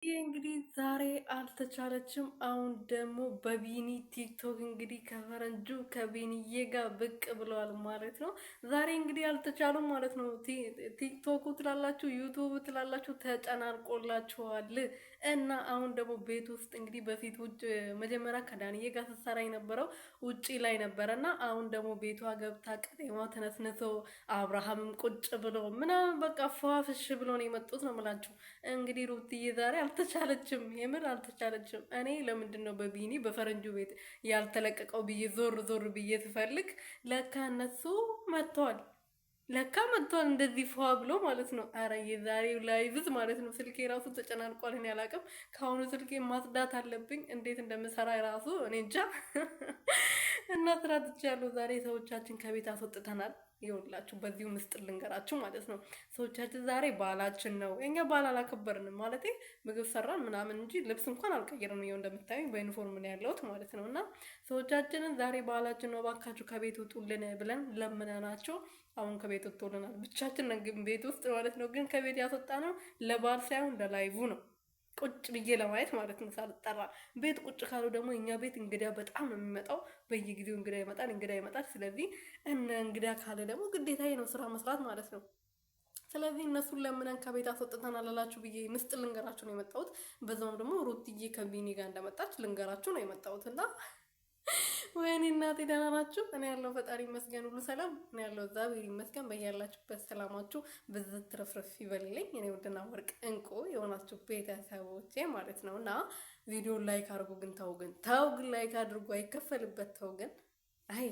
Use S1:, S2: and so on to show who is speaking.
S1: ይህ እንግዲህ ዛሬ አልተቻለችም። አሁን ደግሞ በቢኒ ቲክቶክ እንግዲህ ከፈረንጁ ከቢኒዬ ጋር ብቅ ብለዋል ማለት ነው። ዛሬ እንግዲህ አልተቻሉም ማለት ነው። ቲክቶኩ ትላላችሁ፣ ዩቱብ ትላላችሁ ተጨናንቆላችኋል። እና አሁን ደግሞ ቤት ውስጥ እንግዲህ በፊት ውጭ መጀመሪያ ከዳንዬ ጋር ስትሰራ የነበረው ውጪ ላይ ነበረ እና አሁን ደግሞ ቤቷ ገብታ ቀጤማ ተነስንሶ አብርሃምም ቁጭ ብሎ ምናምን በቃ ፏፍሽ ብሎ ነው የመጡት ነው የምላችሁ። እንግዲህ ሩትዬ ዛሬ አልተቻለችም፣ የምር አልተቻለችም። እኔ ለምንድን ነው በቢኒ በፈረንጁ ቤት ያልተለቀቀው ብዬ ዞር ዞር ብዬ ትፈልግ ለካ እነሱ መጥተዋል። ለካ መጥቷል እንደዚህ ፏ ብሎ ማለት ነው። አረ የዛሬው ላይቭዝ ማለት ነው። ስልኬ ራሱ ተጨናንቋል። እኔ አላቅም። ከአሁኑ ስልኬ ማጽዳት አለብኝ። እንዴት እንደምሰራ ራሱ እኔ እንጃ። እና ስራ ትቻለሁ። ዛሬ ሰዎቻችን ከቤት አስወጥተናል። ይኸውላችሁ በዚሁ ምስጢር ልንገራችሁ ማለት ነው። ሰዎቻችን ዛሬ ባህላችን ነው። እኛ ባህል አላከበርንም ማለት ምግብ ሰራን ምናምን እንጂ ልብስ እንኳን አልቀየርንም። ይኸው እንደምታዩ በዩኒፎርም ነው ያለሁት ማለት ነው። እና ሰዎቻችንን ዛሬ ባህላችን ነው ባካችሁ ከቤት ውጡልን ብለን ለምነናቸው አሁን ከቤት ወጥቶልናል። ብቻችን ግን ቤት ውስጥ ማለት ነው። ግን ከቤት ያስወጣ ነው ለባል ሳይሆን ለላይቭ ነው። ቁጭ ብዬ ለማየት ማለት ነው ሳልጠራ። ቤት ቁጭ ካሉ ደግሞ እኛ ቤት እንግዳ በጣም ነው የሚመጣው። በየጊዜው እንግዳ ይመጣል፣ እንግዳ ይመጣል። ስለዚህ እነ እንግዳ ካለ ደግሞ ግዴታዬ ነው ስራ መስራት ማለት ነው። ስለዚህ እነሱን ለምነን ከቤት አስወጥተን አላላችሁ ብዬ ምስጥ ልንገራችሁ ነው የመጣሁት። በዛውም ደግሞ ሩትዬ ከቢኒ ጋር እንደመጣች ልንገራችሁ ነው የመጣሁት እና ወይኔ እናቴ ደህና ናችሁ? እኔ ያለው ፈጣሪ ይመስገን ሁሉ ሰላም። እኔ ያለው እግዚአብሔር ይመስገን። በያላችሁበት ሰላማችሁ ብዝት ትረፍረፍ ይበልልኝ። እኔ ውድና ወርቅ እንቁ የሆናችሁ ቤተሰቦቼ ማለት ነው እና ቪዲዮ ላይክ አድርጉ። ግን ተው ግን ላይክ አድርጉ፣ አይከፈልበት። ተው ግን አይ